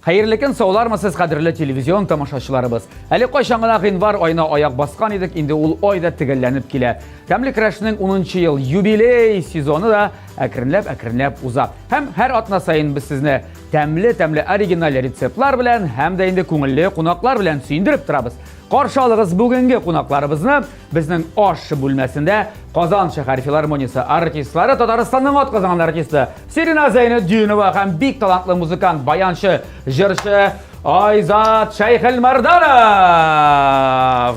Hayırlı gün sağlarmısınız qadrli televizyon tamaşaçılarımız. Әлі қойшаңына ғинвар айына аяқ басқан едік, инде ул айда тігілленіп келе. Тәмлі Крашның 10-шы ел юбилей сезоны да әкренләп уза. Һәм һәр атна сайын біз сізні тәмлі оригинал рецептлар белән, һәм дә инде күңелле қунақлар белән сөйіндіріп тұрабыз. Қаршы алыгыз бүгінгі қунақларыбызны біздің аш бүлмәсендә Казан шәһәр филармониясы артистлары, Татарстанның атказанган артисты Сирина Зәйнетдинова һәм бик талантлы музыкант, баянчы, җырчы Айзат Шәйхелмәрданов.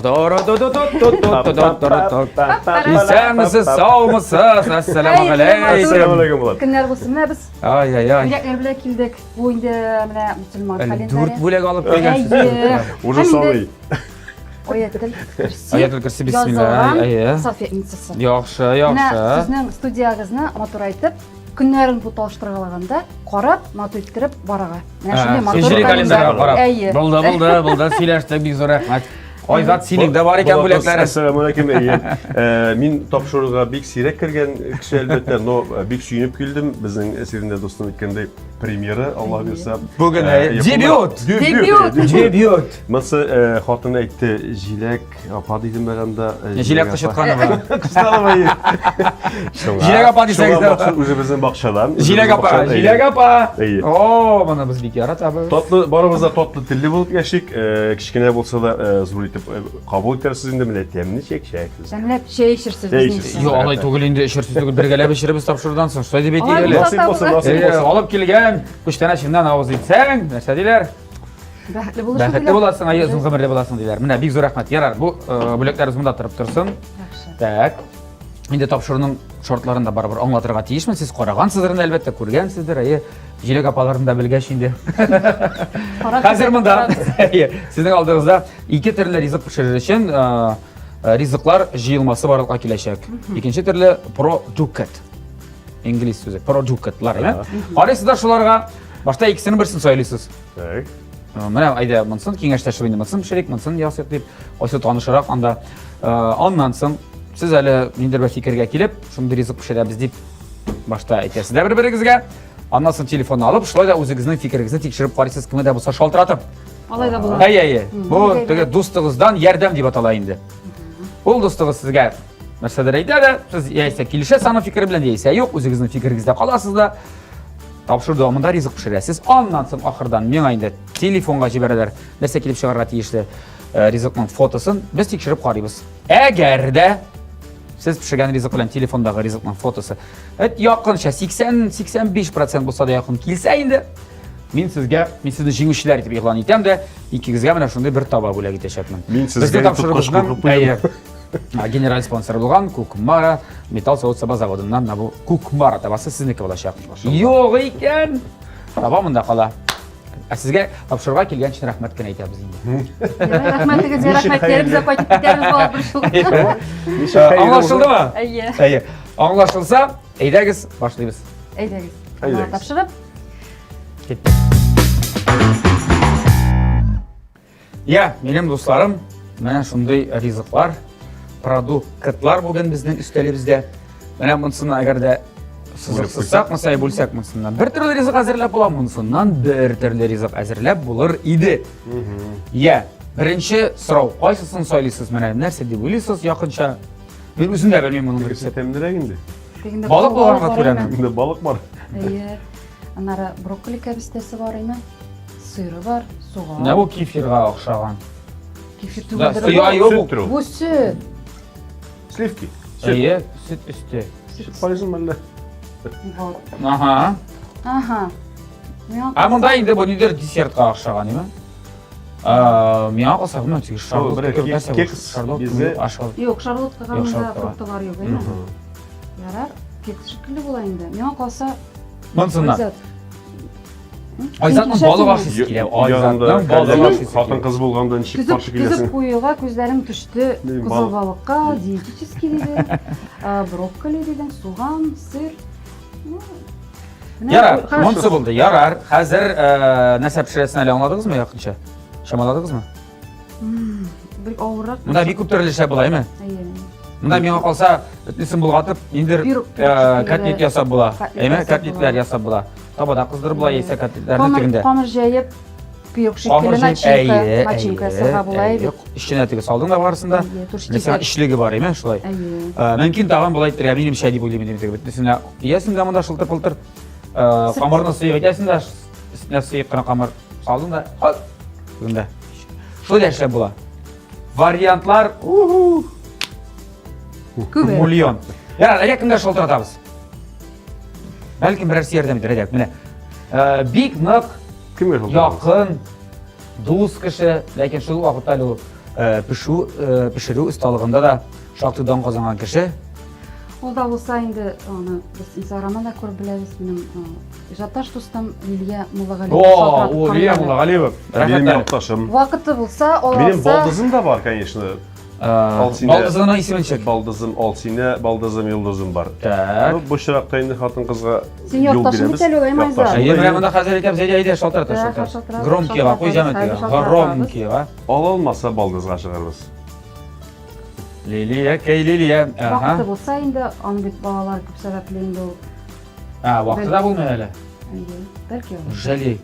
Исәнмесез, саумысыз? Ассаламу алейкум. Көннәр булсын менә без. Ай-ай-ай. Бүләкләр белән килдек. Бу инде менә мусульман календаре. Дүрт бүләк алып килгәнсез. Уже салый. Аятел Курси. Аятел Курси, бисмилlah. Сафиятница. Яхшы. Менә сезнең студиягызны матур айтып, көннәрен буталыштыргалаганда карап, матур иттереп барага. Менә шундый матур календарьга карап. Булды, сөйләштек, бик зур рәхмәт. Айзат, синең дә бар икән бүләкләре. Ассаламу алейкум. Мин тапшыруга бик сирәк кергән кеше әлбәттә, но бик сөйнеп килдем. Безнең әсирендә достым әйткәндәй, премьера, Алла бирсә. Бүген дебют. Монсы хатын әйтте, җиләк апа дидем бәгәндә. Җиләк кычытканымы? Кычталымы? Җиләк апа дисәгез. Үзе безнең бакчадан. Җиләк апа. О, моны без бик яратабыз. Татлы, барыбыз да татлы телле булып яшик. Кичкенә булса да зур итеп кабул итәрсез инде менә тәмле чәк-чәк. Тәмләп чәй эчерсез безнең. Юк, алай түгел инде, эчерсез түгел, бергәләп эчербез тапшырдан соң. Шулай дип әйтәләр. Насыйп булсын. Алып килгән, күчтән ашыннан авыз итсәң, нәрсә диләр? Бәхетле булырсың. Бәхетле буласың, озын гомерле буласың диләр. Менә бик зур рәхмәт. Ярар, бу бүләкләребез монда торып торсын. Так. Инде тапшыруның шартларын да барыбер аңлатырга тиешмен. Сез карагансыздыр инде, әлбәттә күргәнсездер. Җиләк апаларын да белгәч инде. Хәзер монда сезнең алдыгызда ике төрле ризык пешерер өчен ризыклар җыелмасы барлыкка киләчәк. Икенче төрле продукт. İngiliz sözü, продуктлар, Карайсыздар шуларга, башта икесенең берсен сайлыйсыз. Так. Менә айда монсын киңәштәшеп инде, монсын пешерик, монсын ясыйк дип, айсы танышырак анда. Аннан соң сез әле ниндер бер фикергә килеп, шундый ризык пешерәбез дип башта әйтәсез дә бер-берегезгә. Аннан соң телефонны алып, шулай да үзегезнең фикерегезне тикшереп карыйсыз, кемне дә булса шалтыратып. Алай да була. Бу теге дустыгыздан ярдәм дип атала инде. Ул дустыгыз сезгә нәрсәдер әйтә дә, сез яисә килешәсез аның фикере белән, яисә юк, үзегезнең фикерегездә каласыз да. Тапшыр дәвамында ризык пешерәсез. Аннан соң ахырдан миңа инде телефонга җибәрәләр. Нәрсә килеп чыгарга тиешле ризыкның фотосын без тикшереп карыйбыз. Әгәр дә сез пешергән ризык белән телефондагы ризыкның фотосы якынча 80-85% булса да якын килсә инде, мин сезне җиңүчеләр итеп игълан итәм дә, икегезгә менә шундый бер таба бүләк итәчәкмен. Мин сезгә тапшырыгызны генераль спонсор булган Кукмара металл савыт-саба заводыннан бу Кукмара табасы сезнеке булачак. Юк икән. Таба монда кала. Сезгә тапшырырга килгән өчен рәхмәт кенә әйтәбез инде. Рәхмәтегезгә рәхмәтләребез дә кайтып китәрбез була бер шул. Аңлашылдымы? Әйе. Аңлашылса, әйдәгез, башлыйбыз. Әйдәгез. Әйдәгез. Тапшырып. Я, минем дусларым, менә шундый ризыклар, продуктлар бүген безнең өстәлебездә. Менә монсын әгәр дә сызыксак, мисай бүлсәк монсыннан бер төрле ризык әзерләп була, монсыннан бер төрле ризык әзерләп булыр иде. Я, беренче сорау, кайсысын сайлыйсыз? Менә нәрсә дип уйлыйсыз якынча? Мин үзем дә белмим моның рецептын. Тәмлерәк инде. Балык булганга күрәме? Инде балык бар. Әйе. Аннары брокколи кәбестәсе бар име? Сыры бар, суган. Менә бу кефирга охшаган. Кефир Да, түгелдер. Бу сөт. Сливки. Әйе, сөт өсте. Süt payızım әллә. Ага. А монда инде бу нидер десертка охшаган име? Миңа калса бу теге шарлот. Юк, шарлотка калганда фруктылар юк, әйме? Ярар, кекс шикелле була инде. Миңа калса монсыннан. Айзатның балык ашыйсы килә. Айзатның балык ашыйсы. Хатын кыз булганда ничек каршы киләсең? Күзеп куюга күзләрем төште. Кызыл балыкка, диетический диде. Брокколи дидең, суган, сыр. Ярар, монсы булды. Ярар. Хәзер нәрсә пешерәсен әле аңладыгызмы якынча? Шамаладыгызмы? Бик авыррак. Монда бик күп төрле эшләр була, әйме? Монда миңа калса, өтнесен булгатып, индер котлет ясап була. Әйме, котлетлар ясап була. Табада кыздырып була, яисә котлетларны тегендә. Камыр җәеп, Күйік шекелі начинка, начинка саға болай бит. İşine teki saldın da varsında. Mesela işligi var değil mi? Şulay. Әйе. Mümkün tağın bulayıttır ya benim şey deyip olayım demek bittisine. Yiyesin de mında şıltır pıltır. Kamarını sıyıp edesin de üstüne sıyıp kına kamar saldın da. Al. Bugün Şöyle yaşlar bula. Varyantlar Күбе. milyon. Ya yakında şıltır atabız. Belki birer yerden midir edek. Mine. Big nık Kimga şol? yakın do'st kishi lekin shu vaqtda pishirу ustalığında da şaqtıdan qazanan kishi. Ол да болса енді аны біз инстаграмнан да көріп білеміз. Менің жатташ достым Лилия Муллағалиева. O Liya Mullagaliyeva. Benim yaptaşım. Вакыты болса, ол Benim алса baldızım da var, конечно. Baldızının ismini çek. Baldızım Alsine, baldızım Yıldızım var. Tak. Bu şıraqta indi xатын qızga Sen yaptaşım tel olaymayız da. Ey men da hazır etib zeyde şaltar Şaltar, şaltar. şaltar, Gromkiye şaltar, qo'y jamat. şaltar, Gromkiye. Al olmasa baldızga шығарбыз. Liliya, key Liliya. Вакыты болса, енді аны бит балалар көп сәбәпле енді ол. Vaqtida bo'lmay hali. Бәлки ол. Jali.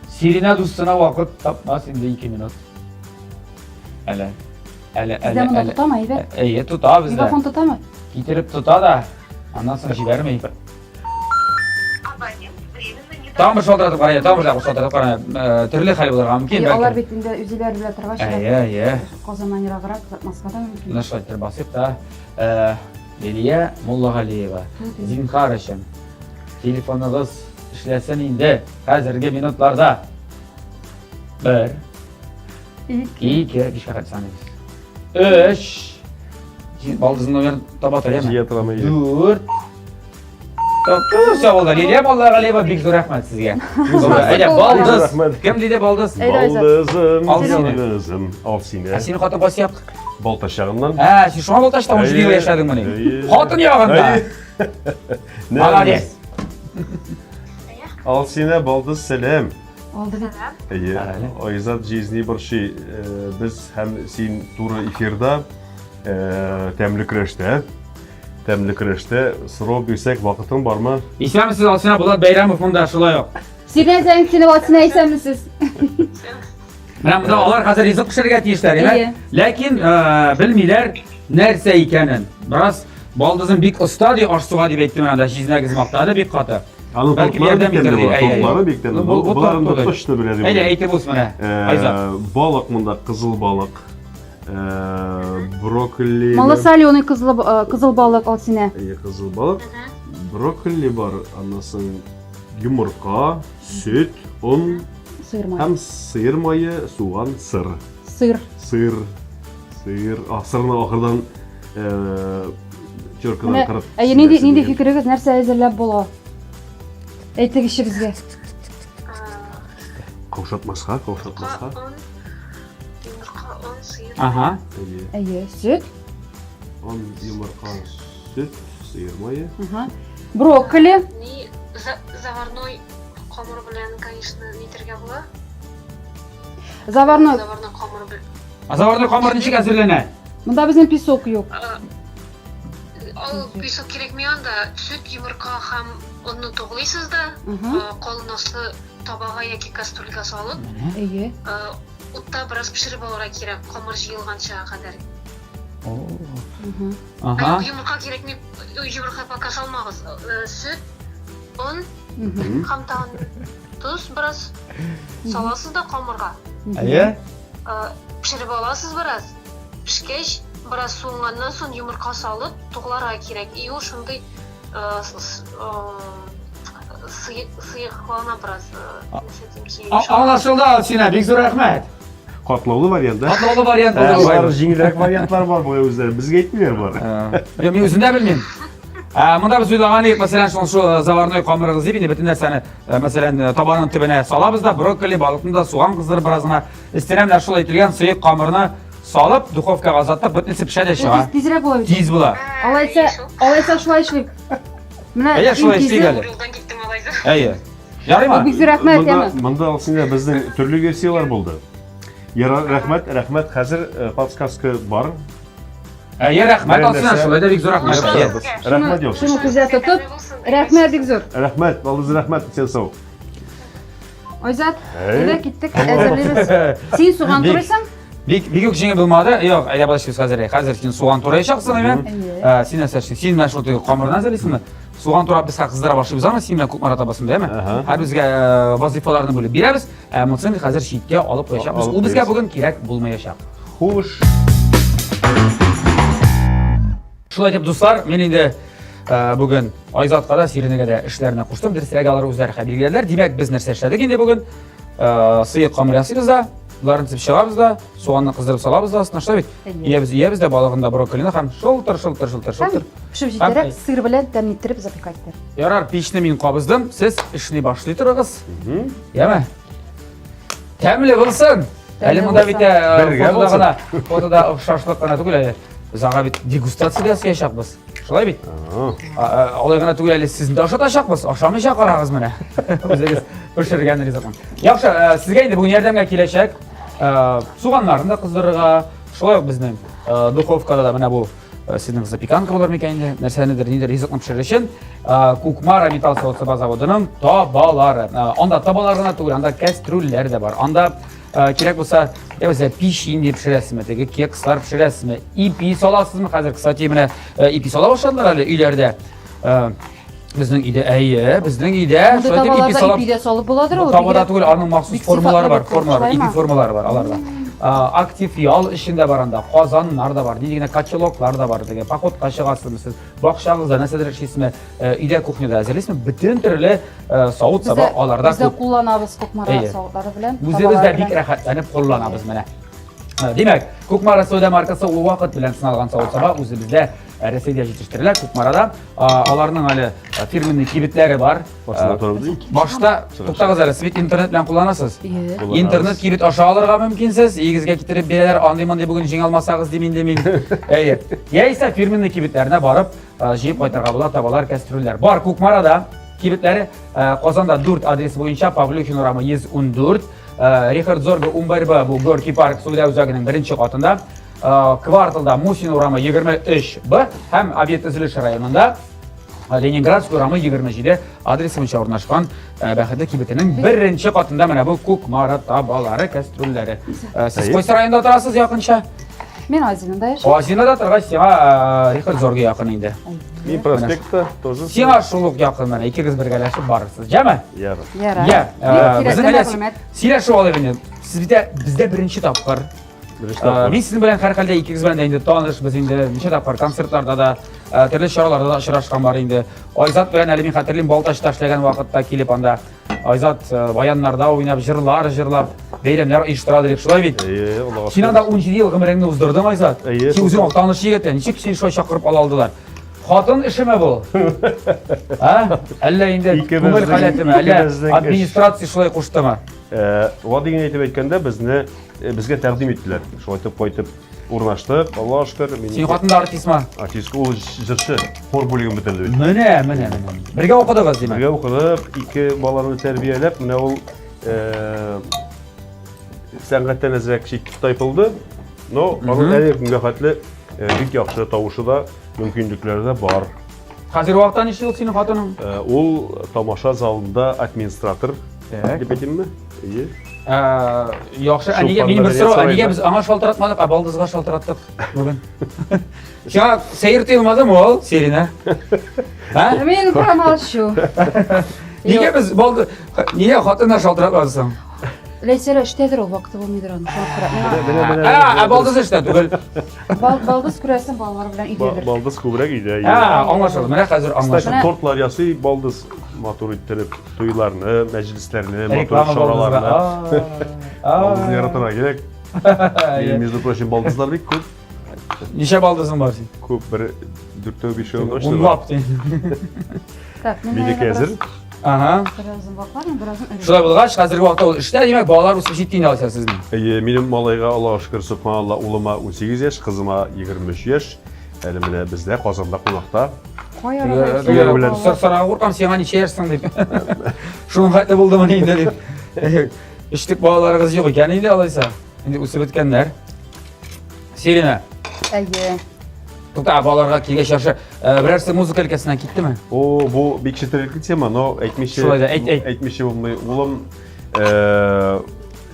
Sirina dostuna vaqt tapmas endi 2 minut. Ala. Sizdə мұнда tutama, Eyvə? Ey, tuta bizde. Telefon tutama. Getirip tuta da. Ondan sonra jibermeyin. Tam bir şaltaratıp qaraya, tam bir şaltaratıp qaraya. Türlü xil bo'larga mumkin Алар balki. бит енді үзеләр белә торгач. Әйе. Казаман ераграк, Москвада мөмкин. Нашайтыр басып та. Liliya Mullagaliyeva. Zinhar için. Telefonunuz işlesin indi. Hazırgi minutlarda. 1 2 3 saniye. 3 Baldızın oyun tabat öyle mi? Jiyatıramayı. 4 Sağ olun. Liliya Mullagaliyeva büyük rahmet sizge. Öyle baldız. Rahmet. Kim dedi baldız? Baldızım, Alsine. Yıldızım, Alsine. Senin hatı bas yap. Baltaşağından. Ha, siz şu an Baltaş'ta 10 yıl yaşadın bunu. Hatın yağında. Молодец. Alsine baldız selam. Алды бит. İyi. Ayzat cizni bir şey. Biz hem sen turu efirde temli kreşte. Temli kreşte sıra bilsek vakitin var mı? İslam siz alsına bular Beyramov bunda şula yok. Sizden sen seni vatsına esenmisiz? Ben bunda onlar hazır rizq pişirge tiyişler İyi. ya. Lakin bilmiler nerse ikanin. Biraz baldızın bir usta diye aşsuğa diye bekledim ben de şizine gizmaktadı bir katı. Anı Belki bir topları yerden beklendi bitirdi. bu. Topları beklendi. Bunların da taşını biledi. Öyle eğitim olsun bana. Ayza. Balık bunda kızıl balık. Brokoli. Мала соленый кызыл балык ал сине. İyi kızıl balık. Brokoli var anlasın. Yumurta, süt, un, Сыр май. hem sıyır mayı, soğan, sır. Сыр. Sıyır. Sırını ahırdan çörküden Менә kırıp. нинди фикерегез, нәрсә әзерләп була? Әйтик иши безгә. Kavşatmazsa. Un, yumurta, un, sıyır. Aha. İyi. Әйе, сөт. Un, yumurta, süt, sıyır mayı. Брокколи. Ni заварной қамыр белән, конечно, нитергә була. Заварной. Заварной қамыр белән. Azavarda kamar nişik hazırlanır. Мында безнең песок юк. Ал песок керекми анда süt, yumurta һәм unni тугылыйсыз да, калын аслы табага яки кастрюльгә салып, Әйе. утта бераз пешереп алырга кирәк, камыр җыелганча кадәр. Aha. Yumurta керекми, yumurta пока салмагыз. Süt, un һәм тагын туз бераз саласыз да камырга. Әйе. Pişirip alasız biraz. Pişkeç, biraz soğuğundan sonra yumurta salıp tuğlara kirek. İyi o şimdi sıyıklana biraz. Anlaşıldı Alsina. Büyük rahmet. Katlaulu varyantda. Atlalı varyant Var, olur. jingilroq variantlar var bu özleri. Bizga aytmaylar bor. Men o'zimda bilmayman. Munda biz o'ylagandik, masalan, shu zavarnoy qamirimizni deydi, bütün narsani, masalan, tabanın tibine salabız da, brokoli, balıqni da soğan qizdirib birazgina istenemler shul aytilgan suyuq qamirni solib, duxovkaga azotib, bitnisi pishadi shu. Tezrәк була бит. Tez bo'lar. Алайса шулай эшлик. Менә Әйе, шулай эшлик әле. Yoldan gittim alaydı. Әйе. Ярыймы? Бик рәхмәт, яме. Mında aslında bizning turli versiyalar bo'ldi. Yara rahmat. Hozir podskaska bor. Әйе, рәхмәт Алсина, шулай да бик зур рәхмәт. Rahmat yo'q. Шуны күзәтеп тотып, рәхмәт бик зур. Rahmat, valdiz rahmat, sen sağ ol. Ayzat, Hey. öyle gittik, hazırlıyoruz. Sen soğan Bek. turaysan? Bik жеңе булмады. Yok, ayda başlıyoruz hazır. Hazır şimdi soğan turayacaqsın hemen. Sen näsәшсең? Сен менә шул камырдан әзерлисеңме? Soğan turab biz кыздыра башлыйбыз аны, сен менә күп марат табасың, дәме? Һәр безгә вазифаларны бүлеп бирәбез. Монысын хәзер читкә алып куячакбыз. Ул безгә бүген кирәк булмаячак. Хуш. Шулай дип, дуслар, мен инде бүген Айзатка да, Сиринегә дә эшләренә куштым. Дөресрәге алар үзләре хәбилгәләр. Димәк, без нәрсә эшләдек инде бүген? Сыек камыр ясыйбыз да, буларын тип чыгабыз да, суганны кыздырып салабыз да, астына шулай бит. Иябез дә балыгында брокколины һәм шылтыр. Пішіп жетерек, сыр белән тәмлеттереп запекаттер. Ярар, пешне мин кабыздым, сез эшне башлый торыгыз. Яме? Тәмле булсын. Әле монда бит фотода шашлык кына түгел, без ага бит дегустация ясаячакбыз. Шулай бит? Алай гына түгел, әле сезне дә ашатачакбыз. Ашамыйча карагыз менә. Үзегез пешергән ризыкмын. Яхшы, сезгә инде бүген ярдәмгә киләчәк. Суганнарны да кыздырырга, шулай ук безнең духовкада да менә бу sizning запеканка булыр микән инде, нәрсәнедер нидер ризыкны пешерер өчен Кукмара металл соусыба заводының табалары. Анда табалар гына түгел, анда кастрюльләр дә бар. Анда кирәк булса, печень дип пешерәсезме, теге кекслар пешерәсезме, ипи саласызмы? Хәзер, кстати, менә ипи сала башладылар әле өйләрдә. Безнең өйдә, безнең өйдә, шулай дип ипи салып. Ипи дә салып буладыр ул. Табада түгел, аның махсус формалары бар, ипи формалары бар аларда. Актив ял ішінде бар анда, қазаннар да бар, дейгіне качелоклар да бар, деге походқа шығасызмы сіз, бақшаңызда нәрседер ішесізме, үйде кухняда әзірлесізме, бүтін түрлі сауыт саба аларда Бізде қолланабыз Кукмара сауытлары білән. Үзебезді бик рәхәтләнеп қолланабыз менә. Демәк, Кукмара сәүдә маркасы ул вакыт белән сыналган савыт саба үзебездә Рәсәйдә җитештерелә, Кукмарада. Аларның әле фирменный кибетләре бар. Башта, туктагыз әле, сез интернет белән кулланасыз. Интернет кибет аша алырга мөмкинсез, игезгә китереп бирәләр, андый-мондый бүген җиңә алмасагыз дим инде мин. Яисә фирменный кибетләренә барып, җыеп кайтырга була, табалар, кастрюльләр. Бар Кукмарада кибетләре Казанда 4 адрес буенча Павлюхин урамы 114, Рихард Зорга Умбарба, бу Горький парк Сугда үзәгенең 1нче катында. Кварталда Мусин урамы 23Б һәм Объект төзелеш районында Ленинградский урамы 27 адресы буенча урнашкан бәхетле кибетенең 1нче катында менә бу Кукмара табалары, кастрюльләре. Сез кайсы районда торасыз якынча? Мен Азинада яшәйм. Азинада торгач, сиңа Рихард Зорга якын инде. Мин проспектта тоже. Сиңа шул ук якын менә, икегез бергәләшеп барырсыз, җәме? Яра. Я, безнең әле сөйләшеп алып инде. Сез бездә 1нче тапкыр. Мин сезнең белән һәр хәлдә икегез белән дә инде таныш, без инде ничә тапкыр концертларда да, төрле чараларда да очрашкан бар инде. Айзат белән әле мин хәтерлим Балтачта эшләгән вакытта килеп анда Айзат баяннарда уйнап, җырлап, бәйрәмнәр оештыра дидек, шулай бит. Син анда 17 ел гомереңне уздырдың, Айзат. Син үзең таныш егет, ничек син шулай чакырып ала алдылар? Хатын эшеме бу? Әллә инде күңел халәтеме, әллә администрация шулай куштымы? Вадигин әйтеп әйткәндә безгә тәкъдим иттеләр. Шулай итеп кайтып урнаштык. Аллаһ шөкер. Син хатында артистма? Артистка ул җырчы, хор бүлеген бетерде. Менә. Бергә укыдыгыз, димәк. Бергә укыдык, ике баланы тәрбияләп, менә ул сәнгатьтән әзрәк читкә тайпылды. Но аның әле көнгә хәтле бик яхшы тавышы да, мөмкинлекләре дә бар. Хәзер вакытта ничә ел синең хатының? Ул тамаша залында администратор дип әйтимме? Яхшы, әнигә минем бер сорау, әнигә без аңа шалтыратмадык, ә балдызга шалтыраттык бүген. Сиңа сәер тыелмадымы ул, Сирина? Мен промолчу. Нигә без балды, нигә хатынна шалтыратмадың? Ләйсәр эштәдер ул вакыты булмыйдыр аны шалтыратмый. Балдыз эштә түгел. Балдыз күрәсең балалар белән өйдәдер. Балдыз күбрәк өйдә. Аңлашылды. Менә хәзер аңлашылды. Тортлар ясый, балдыз матур иттереп, туйларны, мәҗлесләрне, матур шараларны. Балдыз яратырга кирәк. Между прочим, балдызлар бик күп. Ничә балдызың бар син? Күп, бер 4-5 точно. Унлап дин. Так, Минеке әзер. Беразын бакларым, беразын өреп. Шулай булгач, хәзерге вакытта ул эштә, димәк, балалар үсеп җитте инде алса сезнең. Минем малайга, Аллаһ шөкер, субханалла, улыма 18 яшь, кызыма 23 яшь. Әле менә бездә Казанда кунакта. Сарага куркам, сиңа ничә яшьсең дип. Шуның хәтле булдымы инде дип. Эштек балаларыгыз юк икән инде алайса. Инде үсеп беткәннәр. Сирина. Тута, балаларга килгәч яхшы. Берәрсе музыка өлкәсеннән киттеме? Бу бик четерекле тема, но Шулай да, әйт. әйтмичә булмый. Улым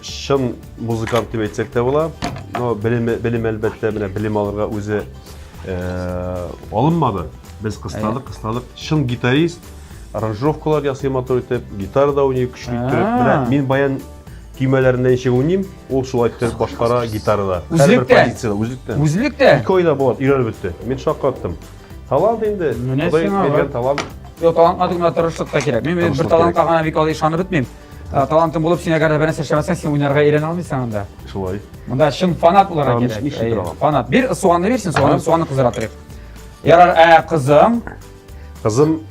Şın muzikant деп айтсак та була. Но білім әлбәттә менә білім алырга үзе алынмады. Без кысталык. Шын гитарист, аранжировкалар ясый матур итеп, гитара да уйный көчле итеп. Менә мин баян көймәләреннән ничек уйныйм, ул шулай итеп башкара гитарада. Һәр бер позициядә, үзлектә. 2 айда булат, өйрәнеп бетте. Мин шаккаттым. Талант инде. Ходай бергән талант. Yok, talantla dugna tırışlık da gerek. Ben bir talantla gana bir kalı işanı bitmeyim. Talantın bulup sine kadar bana seçemezsen sen oynarga eğlen almışsan onda. Şulay. Bunda şın fanat olarak Tamam, gerek. işin bravo. Fanat. Bir soğanlı versin, soğanlı kızartırık. Yarar kızım. Kızım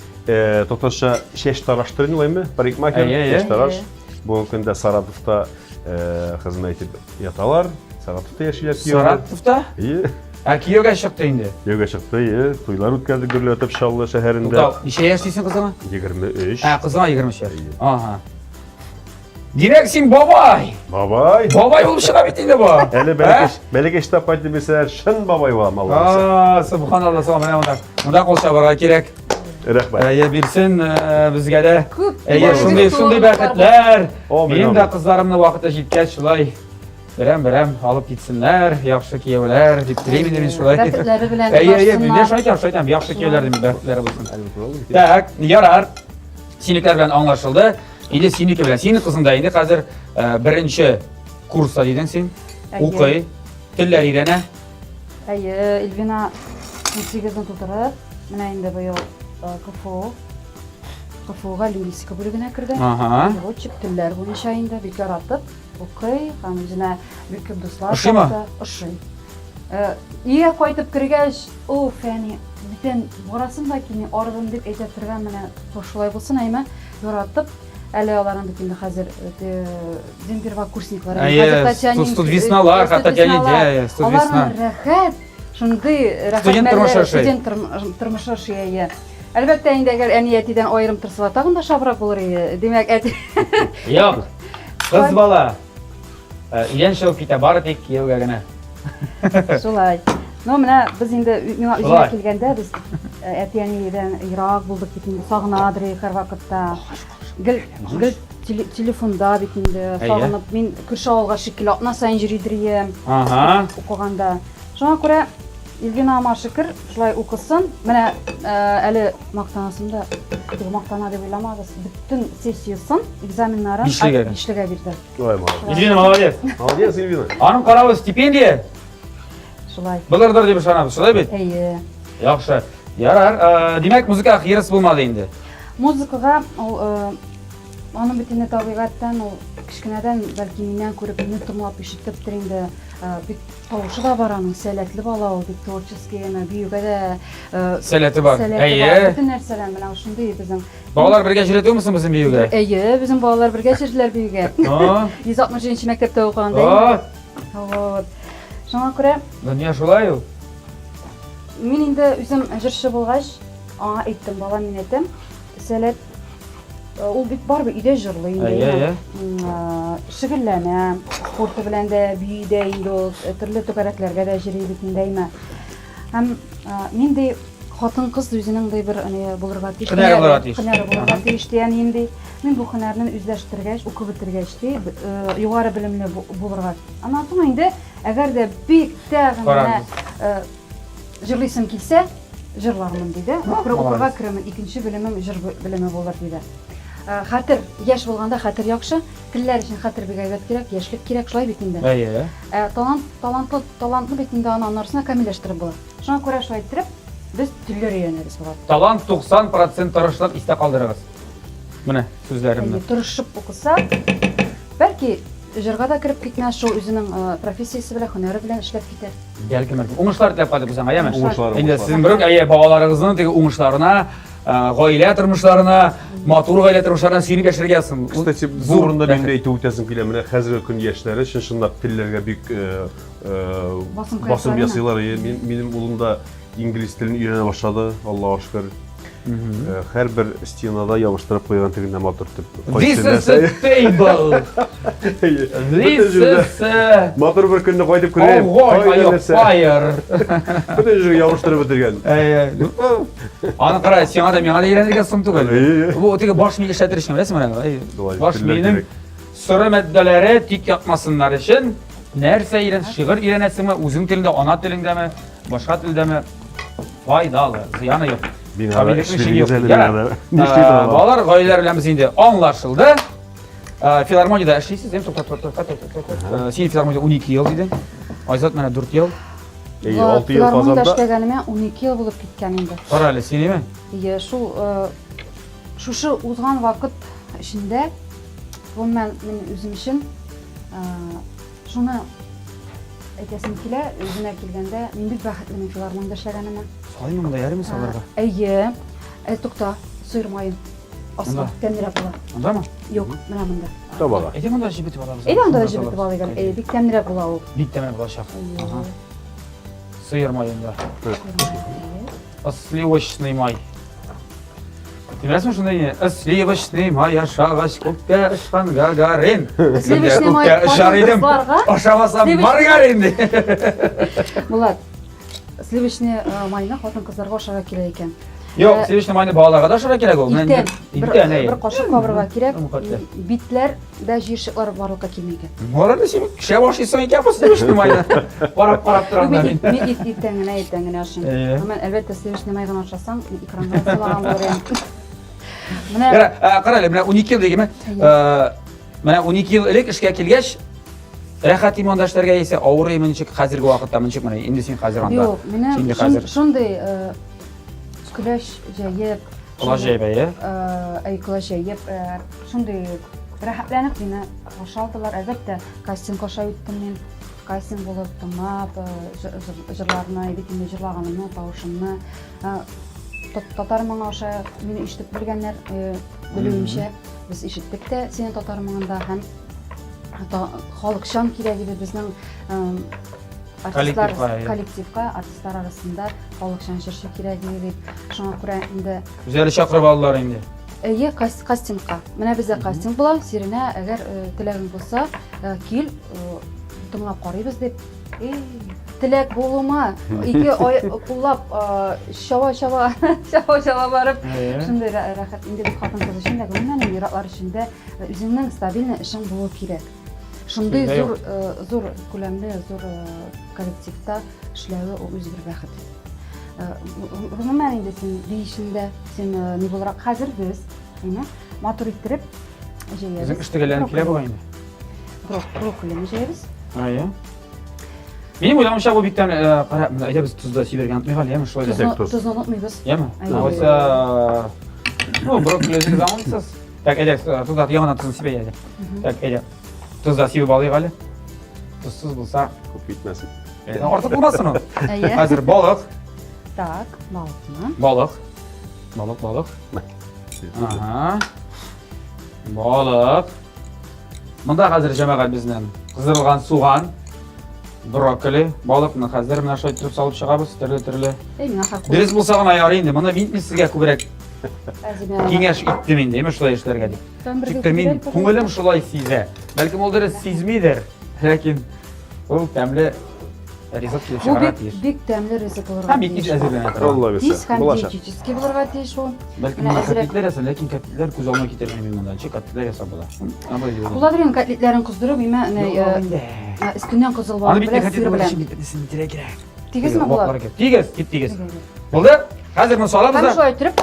Totaş'a şeş taraştırın olayım mı? Parikmaker şeş taraş. Bu günde Saratov'da hizmet edip yatalar. Saratov'da yaşayacak. Saratov'da? İyi. Kiyoga çıktı indi. Yoga çıktı, iyi. Toylar ötkədi Gürlətəb Şallı şəhərində. Neçə yaşlısın kızıma? 23. Kızıma 23 yaş. Aha. Demek sen babay. Babay. Babay oluşu da bitindi bu. Əli Bələkeş tapaydı bilsələr, şın babay var Allah'ım. Subhanallah, subhanallah. Bunda qol çabarğa gerek. Rəhbət. Bilsin bizge de. Köp. Şunday bəxtlər. Amin, Benim amin. de kızlarımla vaxtda jitkəç şulay. Berem alıp gitsinler, yaxşı kiyevler, dip dileyim demin şulay. Bəxtləri bilən Ben şöyle yaxşı kiyevler demin bəxtləri bulsun. Tak, yarar. Sinikler bilen anlaşıldı. İndi siniki bilen, sinik kızında indi. Hazır birinci kursa dedin sen. Okuy, tiller irene. Elvina 18-ni tuturib, mana endi bu KFO-ga lingvistika bölügüne kirdi. Aha. Çık tiller bunu şayında bir yaratып, okuy, ham özüne bir köp dostlar Ышыймы? Ышый. Үйгө кайтып киргеч, о, фәни, бүтән барасым да кини арыдым дип әйтеп торган менә шулай булсын әйме, яратып, әле аларның битендә хәзер демпирва курсниклары. Студвесналар, хәтта тәнидә, студвесна. Рәхәт, шундый рәхәт. Студент тормышы шие. Әлбәттә инде әгәр әниятидән аерым торсалар, тагын да шабрак булыр иде. Димәк, әти. Yok, kız bala. İlen şov kite bari tek kiyevga gana. Шулай. Но менә без инде миңа үземә килгәндә без әтиәнидән ерак булдык бит инде, сагынадыр һәр вакытта. Гел телефонда бит инде сагынып, мин күрше авылга шикелле атна сайын йөридер Ага. укыганда. Шуңа күрә Илгинама шөкер, шулай укысын. Менә әле мактанасымда, мактана дип уйламагыз. Бүтән сессиясын, экзаменнарын Бишлегә бирде. Vay maşallah. Elvina молодец. Молодец, Elvina. Анын карабы стипендия. Шулай. Былырдыр деп ышанабыз, шулай бит? Әйе. Яхшы. Ярар, демәк музыкага кыйрыс булмады инде. Музыкага аның битенә табигатьтән ул кичкенәдән бәлки миннән күреп мине тыңлап ишетептер инде. Бит тавышы да бар аның, сәләтле бала ул, бит творческий, биюгә дә Сәләте бар. Әйе. Бүтән нәрсәләр менә шундый безнең. Балалар бергә җыратыймсың безнең биюгә? Әйе, безнең балалар бергә җырлар биюгә. 160-нчы мәктәптә укыганда. Вот. Шуңа күрә Дөнья шулай ул. мин инде үзем җырчы булгач, аңа әйттем, бала, мин әйтәм, сәләт ул бит барбы өйдә җырлый инде. Шөгыльләнә, спорты белән дә, биюдә инде ул, төрле түгәрәкләргә дә җырлый бит инде. Һәм мин дә хатын-кыз үзенең дә бер булырга тиеш. Һөнәре булырга тиеш дигән инде. Мин бу һөнәрне үзләштергәч, укып бетергәч, югары белемле булырга. Аннан соң инде, әгәр дә бик тәгъмәне җырлыйсым килсә, җырлармын диде. Укырга керәмен, икенче белемем җыр белеме булыр диде. Хәтер, яшь булганда хәтер яхшы, телләр өчен хәтер бик әйбәт кирәк, яшьлек кирәк, шулай бит инде. Әйе. Талантлы бит инде аны аннарсына камилләштереп була. Шуңа күрә шулай итеп, без телләр өйрәнәбез була. Талант 90% тырышлык истә калдырыгыз. Менә сүзләремне. Тырышып укыса, бәлки җырга да кирип китмәс, шул үзенең профессиясе белән, һөнәре белән эшләп китә. Бәлки уңышлар теләп калдык безгә, әйеме? Инде Уңышлар. сезнең бер балаларыгызның теге уңышларына, гаилә тормышларына, матур гаилә тормышларына сөйнеп яшәргәсен. Кстати, bu урында мин дә әйтеп үтәсем килә, менә хәзерге көн яшьләре чынлап телләргә бик басым ясыйлар. Минем улым да инглиз телен өйрәнә башлады, Аллаһка шөкер. Һәр бер стенада ябыштырып куйган тегендә матур итеп. This is a table. This is матур бер көнне кайтып күрәм. Fire. Бүтән җиргә ябыштырып бетергән. Аны кара, сиңа да миңа да өйрәнергә сум түгел. Бу теге баш ми эшләтер өчен, беләсеңме? Баш минем Soru maddeleri tik yapmasınlar için nerse şiir öğrenesin mi? Uzun dilinde, ana dilinde mi? Başka dilde mi? Faydalı, ziyanı yok. Bin Tabii kadar, bir şey yok. işlerinize Ya, kadar. Ne şey daha var? Bağlar gayelerimiz indi anlaşıldı. Filarmoniyada işleysiz değil mi? Senin filarmoniyada 12 yıl dedin. Ayzat bana 4 yıl. 6 yıl Filarmonda kazanda. işleganime 12 yıl bulup gitken indi. Var öyle seni mi? Şu uzgan vakit içinde bu men özüm için şunu etesim kile özüne kelgende men bek bäxetlimen filarmonda işleganime. Saymam da yarım salarga. Әйе, тукта, сыйырмайын. Асла, Анда. тәмнерәк була. Anda mı? Юк, менә монда. Табала. Ede manda jibiti var. Әйдә анда да җибет була дигән. Бик тәмнерәк була ул. Bit demeye bulaşak. Sıyırmayında. Сливочный май. Bilmezsin şunu yine. Сливочный май aşağış kökte ışkan gagarin. Сливочный май Kökte ışarıydım. кызларга. Aşağısa Сливочный- margarin. Булат. Сливочный майны хатын кызларга ашарга кирәк икән. Yok, sливочный mayını bağlarga da aşağı gerek oldu. Илтән. İlten ne? Бер кашык кабырга кирәк. Мөхәттә. Битләр дә җиршыклар барлыкка килми икән. Morada şimdi kişiye başlıysan eken bu sливочный mayını. Parap duran da bin. Мен иттән генә ашыйм. Әйе. Мен әлбәттә сливочный майган ашасаң, экранга салган булыр. Менә Qarayla, менә 12 yıl degime. Менә 12 yıl элек эшкә килгәч, рәхәт имандашларга исә авыр иманчык хәзерге вакытта мынчык менә инде син хәзер анда. Юк, менә Şimdi хәзер. шундый күләш җәеп, Кулаш җәйбәе. күләш җәеп, шундый рәхәтләнеп мине ашалдылар. Әлбәттә, кастинг аша үттем мин. Кастинг булып тыңлап, җырларны, битимне җырлаганымны, тавышымны. Татар моңы аша мине ишетеп белгәннәр, белүемчә, без ишеттек тә синең татар моңында һәм халыкчан кирәк иде безнең артистлар коллективка, артистлар арасында халыкчан җырчы кирәк иде дип. Шуңа күрә инде Güzel чакырып алдылар инде. әйе кастингка. Менә бездә кастинг була. Сиренә әгәр теләгең булса, кил, тыңлап карыйбыз дип. Теләк булума, 2 ай куллап шава барып, шундый рәхәт инде бит хатын кыз өчен дә, гомумән миратлар өчен дә үзеңнең стабильный эшең булу кирәк. Шундый зур күләмле, зур коллективта эшләүе ул үз бер бәхет. Гомумән инде син биишендә, син ни буларак хәзер без, әйме, матур иттереп җәябез. Безнең эштәгәләрен килә бугай инде. Брокколи җәябез. Әйе. Benim uylamışa bu bitten, ayda biz tuzda sibergen atmayı hali, şöyle. Tuzunu unutmayız. Yeme? Aynen. Oysa, bu brokkolizini zamanlısız. Tak, tuzda yanına tuzunu sibe yedi. Tak, tuzda sibe balığı hali. Tuzsuz bulsa, Çok bitmesin. artık bulmasın o. Әйе. Hazır balık, Так, балыкны. balık. Aha. Balık. Bunda hazır cemaat bizden kızırılgan soğan, brokkoli, balıkны hazır mına şöyle tutup salıp çıkabız, türlü. Миңа хакы. Дөрес булса гына ярый инде. Моны мин сезгә күбрәк Әзимә. киңәш иттем инде, әмма шулай эшләргә дип. Чөнки мин күңелем шулай сизә. Бәлкем ул дөрес сизмидер, ләкин ул тәмле ризык килеп Бу чыгарга тиеш. бик тәмле ризык булырга. Һәм икенче әзерләнә тора. Allah Тиз bilsin. һәм Bulaşak. диетический булырга тиеш ул. Бәлкем Менә менә әзрәк. кәтләр ясый, ләкин кәтләр күз алмай китәргә мин монда. Чик кәтләр ясап була. Ама диyor. Буладыр инде котлетләрен кыздырып, имә өстеннән кызыл Аны балык бит белән кәтләр сыр белән белән. шин битсен кирәк. Тигезме булат? Тигез. Булды? Хәзер моны салабыз Һәм да. шулай итеп,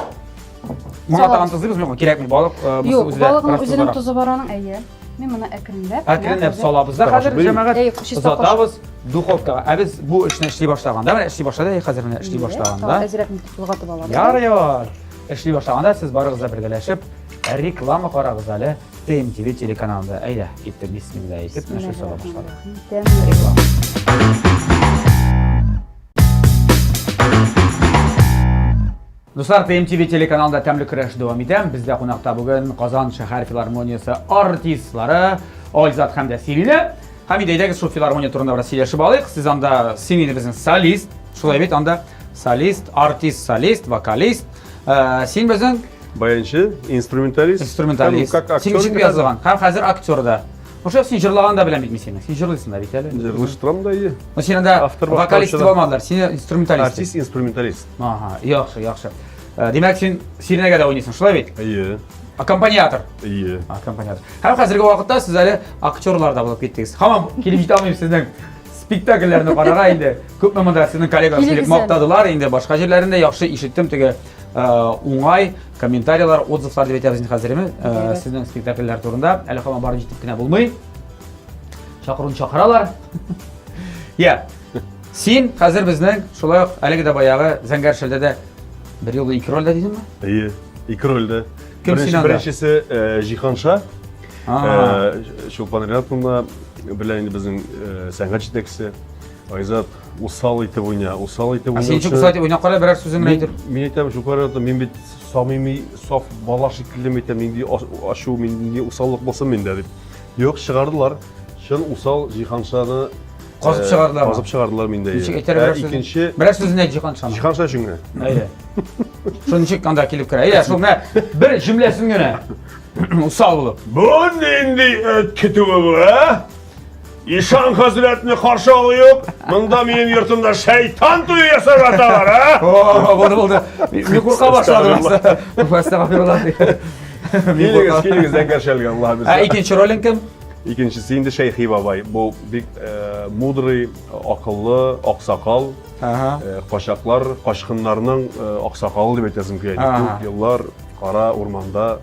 Моңа тагын тузыбыз мөһим. Кирәкми балык юк, балыкның раз үзенең тузара. тузы бар аның, әйе. Мин моны әкренләп. Әкренләп салабыз да. Хәзер җәмәгать Әйе, чиста каш. узатабыз духовкага. Ә без бу эшне эшли башлаганда, менә эшли башлады, хәзер менә эшли башлаганда. Әзрәк булгатып алабыз. Ярый. Эшли башлаганда сез барыгыз да бергәләшеп реклама карагыз әле TMTV телеканалында. Әйдә, киттек бисмилlah әйтеп, менә шу сала башладык. Реклама. Dostlar, TMTV телеканалында тәмле көрәш дәвам итәм. Бездә кунакта бүген Казан шәһәр филармониясе артистлары Айзат һәм дә Симина. Һәм идәйдәге шул филармония турында бераз сөйләшеп алыйк. Сез анда Симина безнең солист, шулай бит анда солист, артист, солист, вокалист. Син безнең Bayançı, instrumentalist. инструменталист. Hem как Син актер. ничек язылган? Һәм хәзер актер да. Ошо син җырлаган да беләм бит мин сине. Син җырлыйсың да бит әле. Жырлыштырам да iyi. Но син анда Автор вокалист башкаручы да. булмадылар. Син инструменталист. Artist, instrumentalist. Ага, яхшы. Демәк син сиренәгә дә уйныйсың, шулай бит? İyi. Аккомпаниатор. Ие. Аккомпаниатор. Һәм хәзерге вакытта сез әле актерлар да булып киттегез. Һаман килеп җитә алмыйм сезнең спектакльләрне карарга инде. Күпме монда сезнең коллегалар килеп мактадылар инде. Башка җирләрендә яхшы ишеттем теге уңай комментарийлар, отзывлар дип әйтәбез инде хәзерме. Сезнең спектакльләр турында әле һаман барып җитеп кенә булмый. Чакырун чакыралар. Я. Син хәзер безнең шулай ук әлеге дә баягы Зәңгәр шәлдәдә бер юлы 2 рольдә дидеңме? Ие. Ике рольдә. Кем син анда? Беренчесе Җиһанша. Чулпан Ринатовна белән инде безнең сәнгать җитәкчесе Айзат усал итеп уйна, усал итеп уйна. Син чүк сайт уйнап кара берәр сүзеңне әйтер. Мин әйтәм, Чулпан Ринатовна, мин бит самими, саф бала шикелле әйтәм, нинди ашу, нинди усаллык булсын миндә дип. Юк, чыгардылар. Чын усал Җиһаншаны Казып чыгардылар. Казып чыгардылар миндә. Ничек әйтер берәр сүз? Икенче Берәр сүзне әйт Җиһаншаны. Җиһанша өчен генә. Әйе. Шуның ничек анда килеп керә. Әйе, шул менә бер җөмләсен генә. Усал булып. Бу нинди көтүе бу, а? İşan Hazretini karşı alıyıp, bunda benim yurtumda şeytan tuyu yasar atalar, ha? Oo, bunu buldu. Bir kurka başladı aslında. Bu fasta kapıyorlar diye. Keliniz Zəngər Şəlqə, Allah bilsin. İkinci rolün kim? İkincisi indi Şeyhi Babay. Bu bir mudri, akıllı, aksakal, paşaklar, qaşqınlarının aksakalı deyip etəsim ki. Yıllar qara ormanda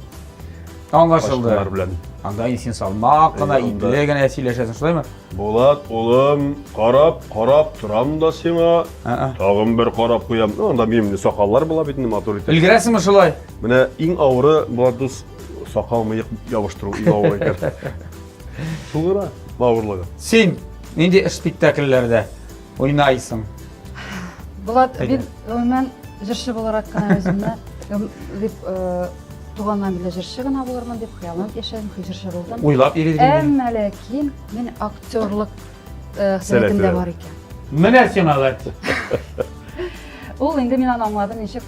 Anlaşıldı. qaşqınlar bilən. Anda insin salmaq, qana iple gene esileşəsin, şulay mı? Bolat, oğlum, qarab turam da sena. Tağım bir qarab qoyam. Onda benim sakallar bula bitini motoritet. Ilgirəsin mi şulay? Mine en ağırı bu düz sakal mıyıq yavaştırı, en ağırı eker. Şulğıra, ağırlığı. Sen indi spektakllerde oynaysın. Bulat, ben jırşı olarak kana özümne туганнан биле жырчы гына булырмын дип хыялым яшәдем, жырчы булдым. Уйлап йөридең. Әмма ләкин мен актерлык сәләтемдә бар икән. Менә син алат. Ул инде мин аны аңладым, ничек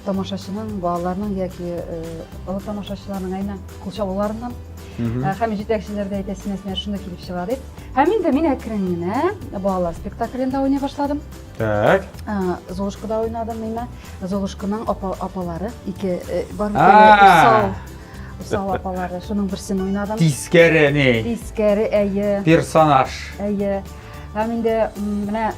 тамашачының, балаларның яки олы тамашачыларның айна кулчабуларыннан һәм җитәкчеләр дә әйтә синәсенә шуны килеп чыга дип. Һәм инде мин әкрен генә балалар спектаклендә уйный башладым. Так. Золушкада ойнадым мин. Золушканың апалары, ике бар бит усал апалары, шуның берсен ойнадым. Тискәре не? Тискәре, әйе. Персонаж. Әйе. Һәм инде менә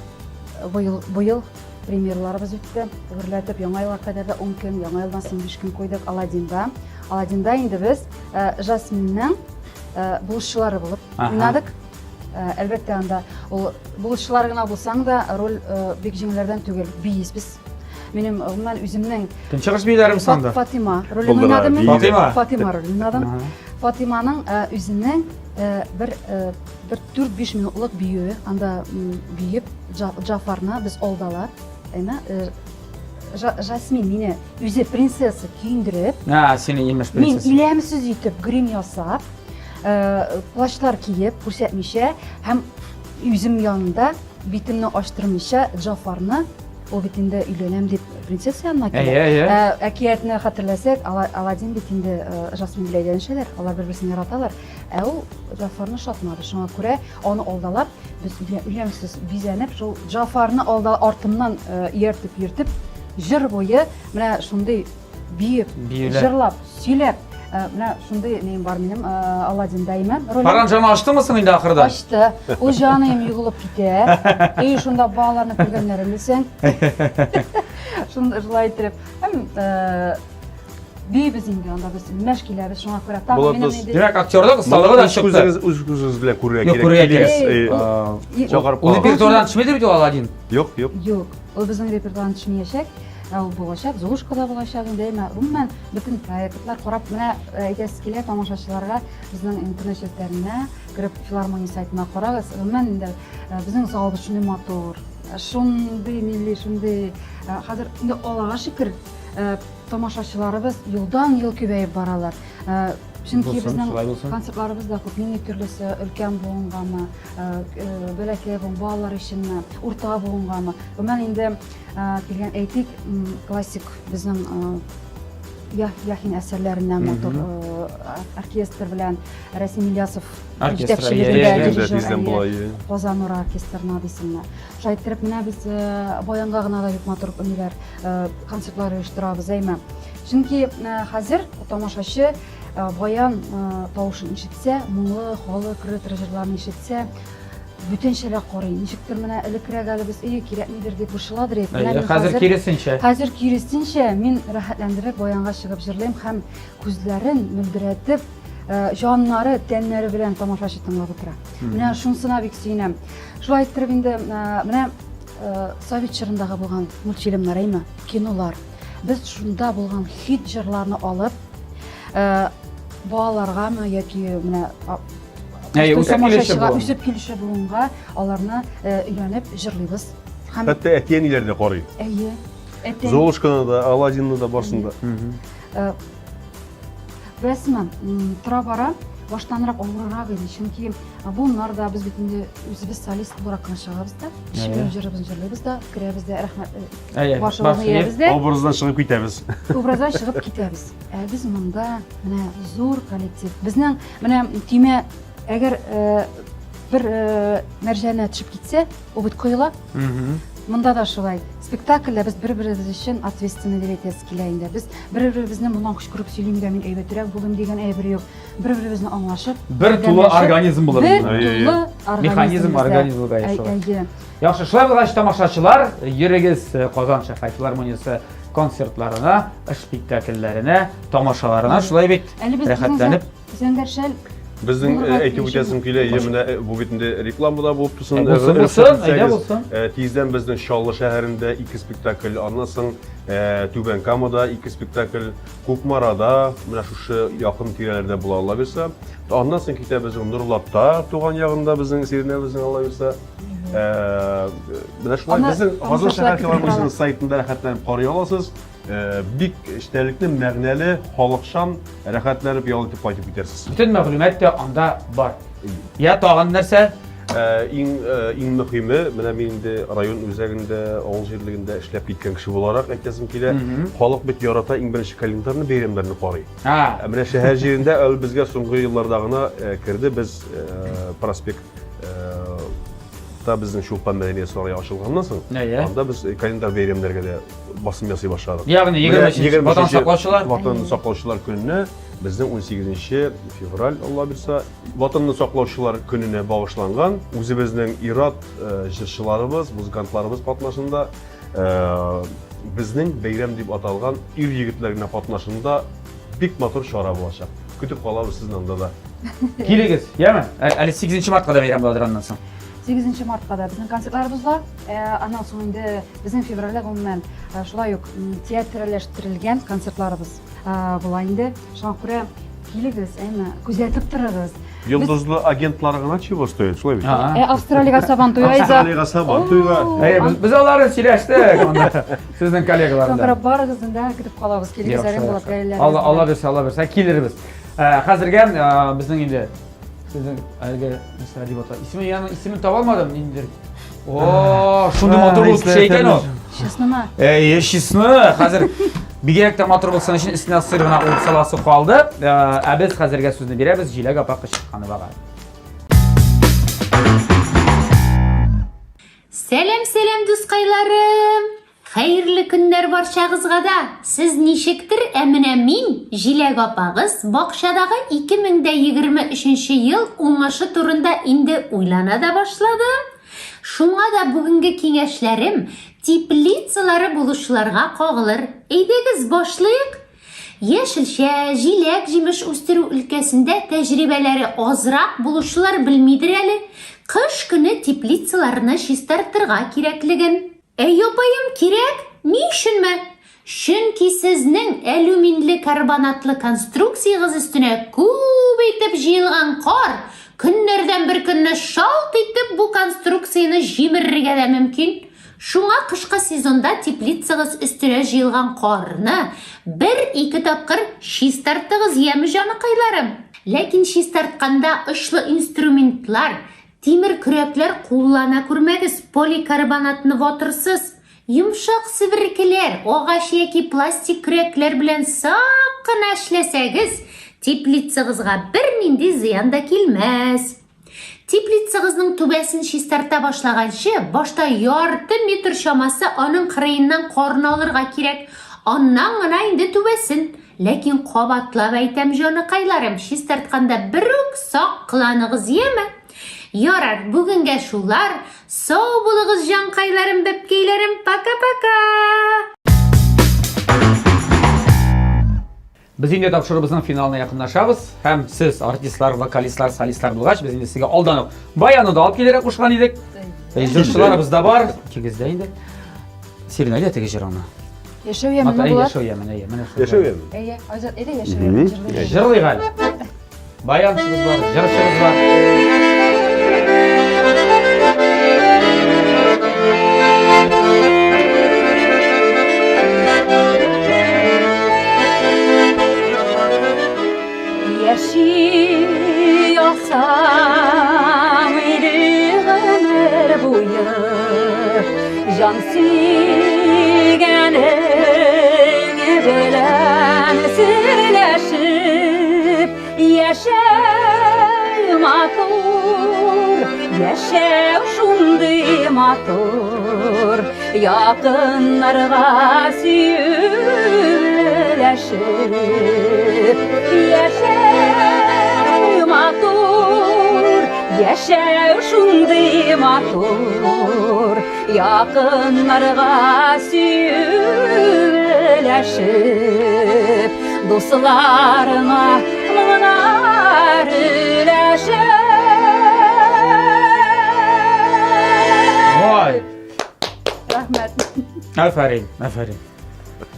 быел премьерларыбыз үтте. Гөрләтеп яңа елга кадәр дә 10 көн, яңа елдан соң 5 көн койдык Аладдинда. Аладдинда инде без Жасминнең булышчылары булып уйнадык. Әлбәттә анда ул булышчылар гына булсаң да роль бик җиңелләрдән түгел, биис без. Минем гомумән үземнең Көнчыгыш бийләрем санда. Фатима ролен уйнадым мин. Фатима ролен уйнадым. Фатиманың үзенең бер 4-5 минутлык биюе, анда биеп Җафарны без алдалар. Әйме Жасмин мине үзе принцесса киендереп, сине имеш мин принцесса. иләмсез итеп грим ясап, плащтар киеп күрсәтмичә һәм үзем янында битемне ачтырмыйча Җафарны ул бит инде өйләнәм дип принцесса янына килә. Әкиятне хәтерләсәк, Аладдин бит инде Жасмин белән әйләнешәләр, алар бер-берсен яраталар. Ул Җафарны шатмады. Шуңа күрә аны алдалар, без үлемсез бизәнеп, шул Җафарны алда артымнан ияртеп, җыр буе менә шундый биеп, җырлап, сөйләп, менә шундый нем бар минем Аладдинда имән ролем. Паранжаны ачтымы соң инде ахырда? Ачты. Ул җаным югылып китә. Шунда балаларны күргәннәрен белсәң. Шунда шулай итеп, һәм бибез инде анда без мәшкиләбез шуңа күрә тагы минем инде. Димәк, актерлык осталыгы да чыкты. Үз белән күрергә Юк, күрергә кирәк. Чыгарып Ул репертуардан төшмәде бит Аладдин. Юк. Юк. Ул безнең репертуардан төшмәячәк. Ул булачак, Золушкада булачак инде. Гомумән бөтен проектлар карап менә әйтәсе килә тамашачыларга безнең интернет челтәренә кирип филармония сайтына карагыз. Гомумән инде безнең залыбыз шундый матур. Шундый милли, шундый хәзер инде Аллага шөкер тамашачыларыбыз елдан-ел күбәеп баралар. Чөнки безнең концертларыбыз да күп, милли төрлесе, өлкән булгангамы, бәләкәй балалар өченме, урта булгангамы. Гомумән инде килгән әйтик, классик безнең Яхин әсәрләреннән матур оркестр белән Рәсим Ильясов җитәкчелегендә Казан Нур оркестрына дисеңме. Шулай итеп менә без баянга гына да бик матур ниләр концертлар оештырабыз әйме. Чөнки хәзер тамашачы баян тавышын ишетсә, моңлы, халы, кыры җырларны ишетсә, бүтәнчәләр карый. Ничектер менә элекрәк әле без кирәкмидер дип борчыладыр иде. Хәзер киресенчә. Хәзер киресенчә мин рәхәтләндереп баянга чыгып җырлыйм һәм күзләрен мөлдерәтеп, җаннары, тәннәре белән тамашачы тыңлап утыра. Менә шунысына бик сөенәм. Шулай иттереп инде менә Совет чорындагы булган мультфильмнар, әйме, кинолар. Без шунда булган хит җырларны алып, балаларгамы яки менә үсеп килүче буынга аларны өйрәнеп җырлыйбыз. Хәтта әтиәниләр дә карый. Әйе. Золушканы да, Аладдинны да барсында. Рәсмән тора-бара баштанрак авыррак иде, чөнки bunlar да без бит инде үзебез солист буларак кына чыгабыз да, шигырь җырыбыз җырлыйбыз да, керәбез дә, рәхмәт. Башыбызны иябез дә, Образдан чыгып китәбез. Образдан чыгып китәбез. Без монда менә зур коллектив. Безнең менә тимә әгәр бер мәрҗәнә төшеп китсә, ул бит коела. Монда да шулай. Спектакльдә без бер-беребез өчен ответственный дип әйтәбез килә инде. Без бер-беребезне моннан кычкырып сөйлим дә, мин әйбәтрәк булдым дигән әйбер юк. Бер-беребезне аңлашып, бер тулы организм булыр. Бер тулы Механизм организмга яшәү. Яхшы, шулай булгач тамашачылар, йөрегез Казан шәһәр филармониясе концертларына, спектакльләренә, тамашаларына, шулай бит рәхәтләнеп. Зәңгәршәл Безнең әйтеп үтәсем килә, менә бу бит инде рекламада булып турсын. Булсын. Тиздән безнең Чаллы шәһәрендә 2 спектакль, аннан соң Түбән Камада 2 спектакль, Кукмарада, менә шушы якын тирәләрдә була ала бирсә. Аннан соң китәбез Нурлатта, туган ягында безнең Сирнәбезнең ала бирсә. Менә шулай безнең Казан шәһәр филармониясенең сайтында рәхәтләнеп карый аласыз. Бик эчтәлекле, мәгънәле, халыкчан рәхәтләнеп ял итеп кайтып китәрсез. Bütün мәгълүмат та анда бар. Я тагын нәрсә? Иң мөһиме, менә мин инде район үзәгендә, авыл җирлегендә эшләп киткән кеше буларак әйтәсем килә, халык бит ярата иң беренче календарьны, бәйрәмнәрне карый. Менә шәһәр җирендә безгә соңгы елларда гына керде, без проспект безнең Чулпан мәдәният сарае ачылганнан соң, анда без календар бәйрәмнәргә дә басым ясый башладык. Ягъни 23 ватан саклаучылар, ватанны саклаучылар көненә безнең 18 февраль, Алла бирсә, ватанны саклаучылар көненә багышланган, үзебезнең ир-ат җырчыларыбыз, музыкантларыбыз катнашында безнең бәйрәм дип аталган ир-егетләр генә катнашында бик матур чара булачак. Көтеп калабыз сезнең анда да. Килегез, яме? Әле 8 мартка да бәйрәм булыр аннан соң. 8 мартка да безнең концертларыбыз бар. Аннан соң инде безнең февральдә гомумән шулай ук театрлаштерелгән концертларыбыз була инде. Шуңа күрә килегез, әйме, күзәтеп торыгыз. Йолдызлы агентлары гына чего стоит, шулай бит? Австралиягә сабан туйга Австралиягә сабан туйга. Без аларны сөйләштек анда. Сезнең коллегаларда. Контраб барыгызны да көтеп калабыз. Килегез, әйме, булат. Алла берсә, килербез. Хәзергә безнең инде sizin әлгі mesela дип ата. Исемен таба алмадым ниндидер. О, шундый матур булып кеше икән ул. Честныма? Честны. Хәзер бигрәк тә матур булсын өчен өстенә сыр гына ул саласы калды. Без хәзергә сүзне бирәбез Җиләк апа кычканы бага. Сәлам дускайларым. Хәерле көннәр барчагызга да. Сез ничектер, менә мин Җиләк апагыз бакчадагы 2023 ел уңышы турында инде уйлана да башладым. Шуңа да бүгенге киңәшләрем теплицалары булучыларга кагылыр. Әйдәгез башлыйк. Яшелчә, җиләк, җимеш үстерү өлкәсендә тәҗрибәләре азрак булучылар белмидер әле. Кыш көне теплицаларны чистартырга кирәклеген. Апайым, кирәк? Ни өченме? Чөнки сезнең алюминлы карбонатлы конструкциягыз өстенә күп итеп җыелган кар көннәрдән бер көнне шалт итеп бу конструкцияны җимерергә дә мөмкин. Шуңа кышкы сезонда теплицагыз өстенә җыелган карны 1-2 тапкыр чистартыгыз, яме җаныкайларым. Ләкин чистартканда очлы инструментлар, тимер көрәкләр куллана күрмәгез, поликарбонатны ватырсыз. Йомшак себеркеләр, агач яки пластик көрәкләр белән сак кына эшләсәгез, теплицагызга бернинди зыян да килмәс. Теплицагызның түбәсен чистарта башлаганчы, башта ярты метр чамасы аның кырыеннан карны алырга кирәк. Andan gına indi tübesin. Lekin qabatlab aytam jonıqaylarım, şiz tartqanda bir sak qılanıgız yeme. Yarar, bugünge şular. Sağ bulığız janqaylarım, bepkeylerim. Paka paka. Biz indi тапшырыбызның финалына якынлашабыз. Һәм сез артистлар, вокалистлар, солистлар булгач, biz indi sizga алданып баяны да алып килергә кушкан идек. Җырчыларыбыз да бар. Икегез дә инде. Сирин әйдә теге җырыңны. Яшәү ямен Ата була. яшәү ямен, менә шул. Яшәү ямен. Әйе, Азат, әйдә яшәү ямен җырлый. Җырлыйк әле. Баянчыбыз бар, җырчыбыз бар. Yaşayasam ömür boyu can sürgene bilen sirleşip yaşa matur, yaşa şunday matur, yakınlarga sürleşip yaşa matur, yaşa şunday matur, yakınlarga sürleşip dostlarına mınar üleşip. Vay. Rahmet. Aferin, aferin.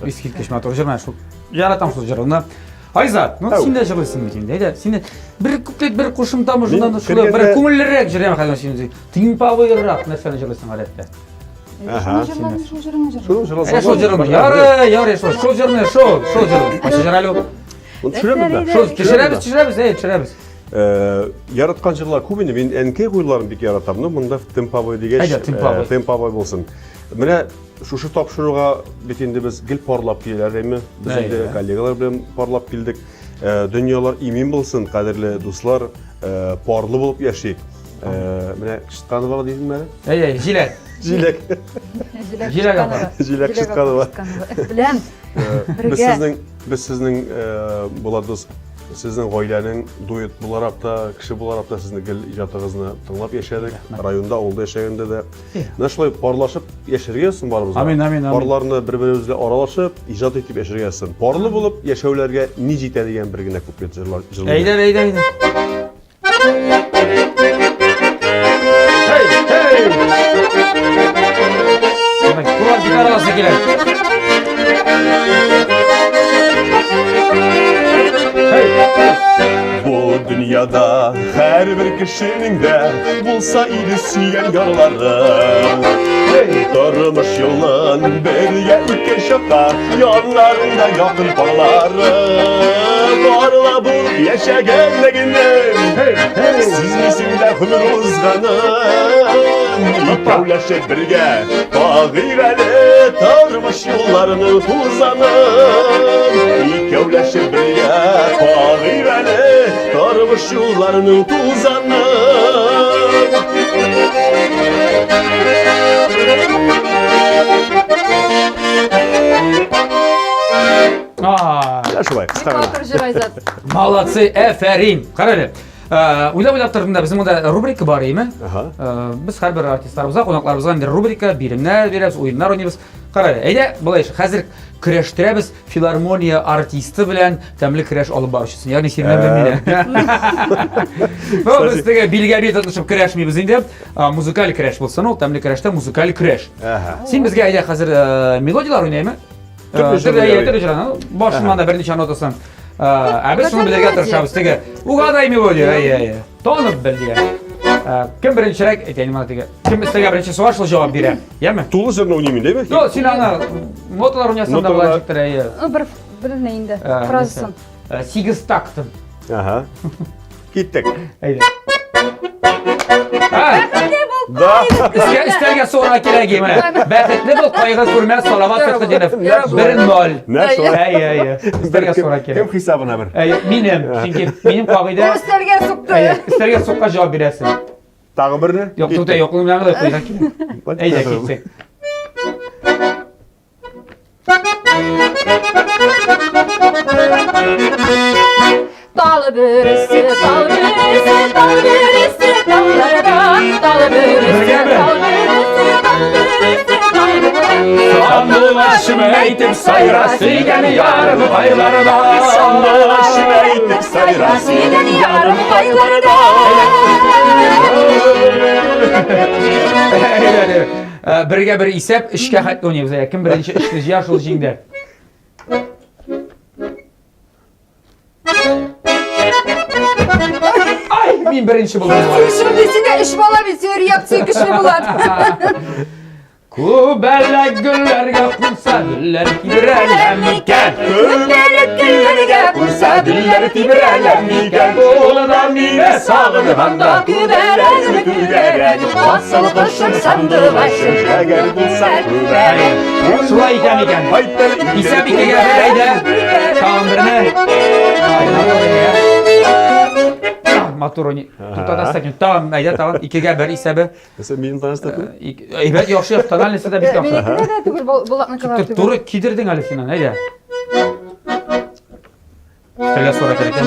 Eskiltmiş motor җырына шул. Яратам шул җырны. Айзат, ну син дә җырлыйсың бит инде. Әйдә, син бер куплет, бер кушымта мыжындан шулай бер күңеллерәк җырлыйм хәзер син. Тимпавыйрак нәрсәне җырлыйсың гадәттә. Ага. Шул җырларны, шул җырыңны җырла. Шunu Әйдә шул җырны. Ярый, шул җырны, шул җырны. Кайсы җыр әле ул? Bunu düşüremem ben. Шул төшерәбез. Yaratқан жырлар көп енді. Мен әнкей қойларын бик яратамын. Мұнда темповой дегеш, Әйдә, темповой. темповой болсын. Менә шушы тапшыруга бит инде без гел парлап киләләр, әйме? Без инде коллегалар белән парлап килдек. Дөньялар имин булсын, кадерле дуслар, парлы булып яшик. Менә Кыштканова дисеңме? Әйдә, җиләк. Җиләк. Җиләк апа. Җиләк Кыштканова. Беләм. Без сезнең Булат дус, сезнең гаиләнең дуэт буларак та, кеше буларак та сезнең гел иҗатыгызны тыңлап яшәдек. Районда, авылда яшәгәндә дә. Менә шулай парлашып яшәргә ясын барыбыз. Амин. Парларны бер-беребезгә аралашып, иҗат итеп яшәргә ясын. Парлы булып яшәүләргә ни җитә дигән бер генә куплет җырлар. Әйдә. Kulak gitarası girer. Bu dünyada her bir kişinin de bulsa idi süyen yaraları. Durmuş yolun birge ülke şaka, yanlarında yakın paraları. Varla bu yaşagenleginden, siz misinler ömür uzganın? İkavlaşıp birge, bağıreli, durmuş yollarını tuzanın. İkavlaşıp birge, bağıreli, durmuş yollarını tuzanın. Ya şulay, kısa gana. Батыр җыр Айзат. Молодцы, әфәрин. Қара әле. Уйлап тордым да, безнең монда рубрика бар име? Без һәрбер артистларыбызга, кунакларыбызга инде рубрика, биремнәр бирәбез, уеннар уйныйбыз. Қара әле. Әйдә, булай хәзер көрәштерәбез филармония артисты белән тәмле көрәш алып баручысын. Ягъни син белмәйме? Без теге билгә тотышып көрәшмибез инде. Музыкаль көрәш булсын, ул тәмле көрәштә музыкаль көрәш. Син безгә әйдә хәзер мелодиялар уйнайме? Башыннан да берничә нотасын. Без шуны белергә тырышабыз. Теге угадай мелодия. Танып бел дигән. Кем беренчерәк әйтәйин менә теге. Кем безгә беренче сугыш шул җавап бирә. Яме? Тулы җырны уйныймын дәме? Yo, син аны ноталар уйнасаң да була җиктер. Бер не инде. Фразасын. 8 тактын. Киттек. Әйдә. Да. Истәргә сугырга кирәк име. Бәхетле бул, кайгы күрмәс, салават Фәтхетдинов. 1-0. Истәргә сугырга кирәк. Кем хисабына бер? Минем, чөнки минем кагыйдә Өстәргә сукты. Истәргә сукка җавап бирәсең. Тагы берне? Юк, тугда юклыгы белән генә куйга кирәк. Әйдә, китсәк. Dal börüsü, dal börüsü, dal börüsü, dallarda. Dal börüsü, dal börüsü, dal börüsü, dallarda. Sandılaşım eytip sayrası geni yarım aylarda. Sandılaşım eytip sayrası Geni yarım aylarda. Birga bir isep ishga qattiq o'ynaymiz. Kim birinchi ishni jiyar shul jingda. Ay, men birinchi bo'ldim. Şimdi iş bala bitiyor, yaptığı güçlü bulan. Kubella gullarga qunsa gullar tibralamikan. Kubella gullarga qunsa gullar tibralamikan. Qo'lida meni sog'inganda Kubellani kulgarani asıl qo'shib sandı başım agar bilsa kubella shulay ekan. Isab ikkiga biraydi. Tamam birini. Motoroni. Tutadastakun. Tamam, ayda tamam. Ikkiga bir isabi. Sen meni tanishtirding? Evet, yaxshi, tonalnisida bit yaxshi. Benimkine de tugul bulakna kadar tugul. To'g'ri kiydirding hali sen, ayda. Stella so'ratar ekan.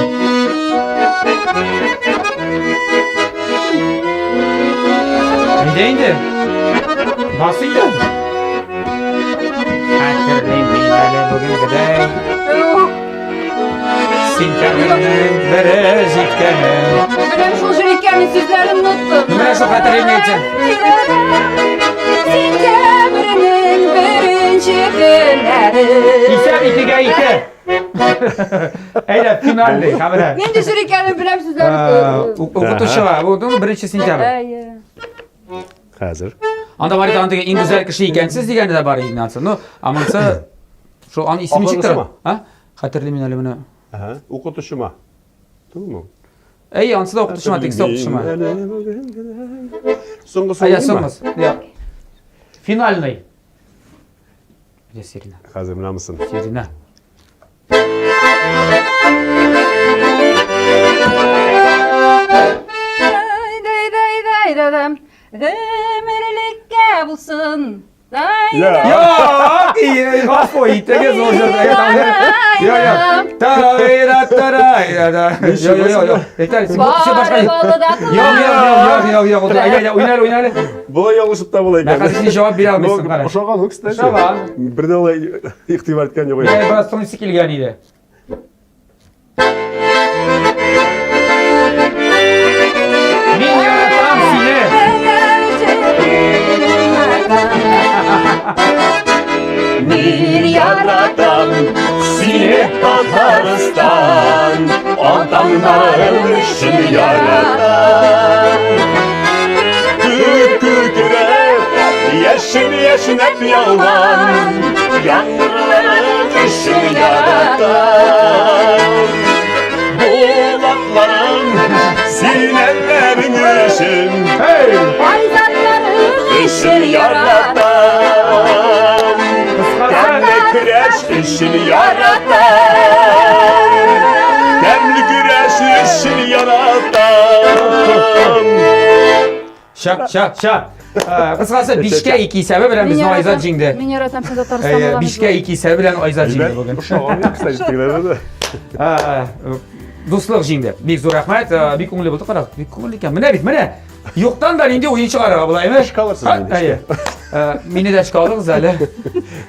Ayda endi. Basingda. Xatirlayman meni bugungiday. Sentyabrning biri yetganim. Ben şu jürikkenin sizlerini unuttum. Nima shu xatirlayman aytsan? Sentyabrinin birinci günleri. İsab ikkiga ikki. Ayda finalda, xabara. Ben de jürikkenin bilem sizlerini O'qituvchi va bu birinchi sentyabr. Hozir. Anda var ekan degan eng go'zal kishi ekansiz deganida bor Ignatsiy. No, amansa shu an ismi chiqdi. Ha? Xatirlayman hali buni. Aha, o'qituvchima. To'g'rimi? Ey, ansida o'qituvchima, tekst o'qituvchima. So'nggi Aya so'ngmi? so'ngmas. Yo'q. Finalniy. Где Сирина? Hozir bilamizsin. Сирина. Demirlikке bulsun. Ya. Yok, iyi, gaz boyu, tege zor zor. Yok. Tarayra tarayra. Yok. Yeter, sen başka. Yok. Ayda oynar. Bular yanlışlıkla bular Ben kardeşine cevap bile almışsın kardeş. Oşağa kaldık istersen. Şaban. Bir de olay ihtimal etken yok. Ya biraz sonra sikilgen idi. Min yaratan seni. Bir yaratan seni Tataristan Adamların işini yaratan Kükre yaşın hep yalan Yağmurların işini yaratan Bulatların sinelerin işin Hey! Fayzatların işini yaratan Demli güreş işini yaratan Demli güreş işini yaratan Şap. Qısqасы Bishka ikki hisobi bilan bizni Oyzod jingdi. Men yaratam sen Tataristan olamiz. Bishka ikki hisobi bilan Oyzod jingdi bugun. Uşağım kısa gittiklerinde. Do'stlik jingdi. Bek zo'r rahmat. Bek ko'ngli bo'ldi, qarab. Bek ko'ngli ekan. Mana. Yo'qdan da endi o'yin chiqarib bo'ladimi? Chiqaversin endi. Ayy. Meni de chiqardik zali.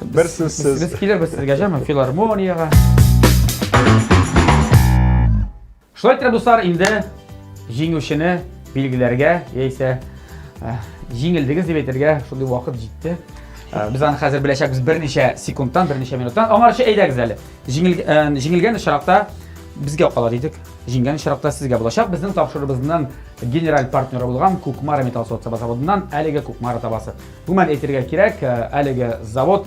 Bir sizsiz. Biz kelamiz sizga jami filarmoniyaga. Shunday do'stlar, endi jinguvchini belgilarga, esa jingildigiz deb aytirga shunday vaqt yetdi. Bizani hozir bilashak, biz bir necha sekunddan, bir necha minutdan omarchi aydagiz hali. Jingilgan ishroqda bizga qoladi edik. Jingilgan ishroqda sizga bo'lashaq. Bizning topshirig'imizdan general partneri bo'lgan Kukmara Metal zavodidan Aliga Kukmara tabasi. Bu men aytirga kerak, Aliga zavod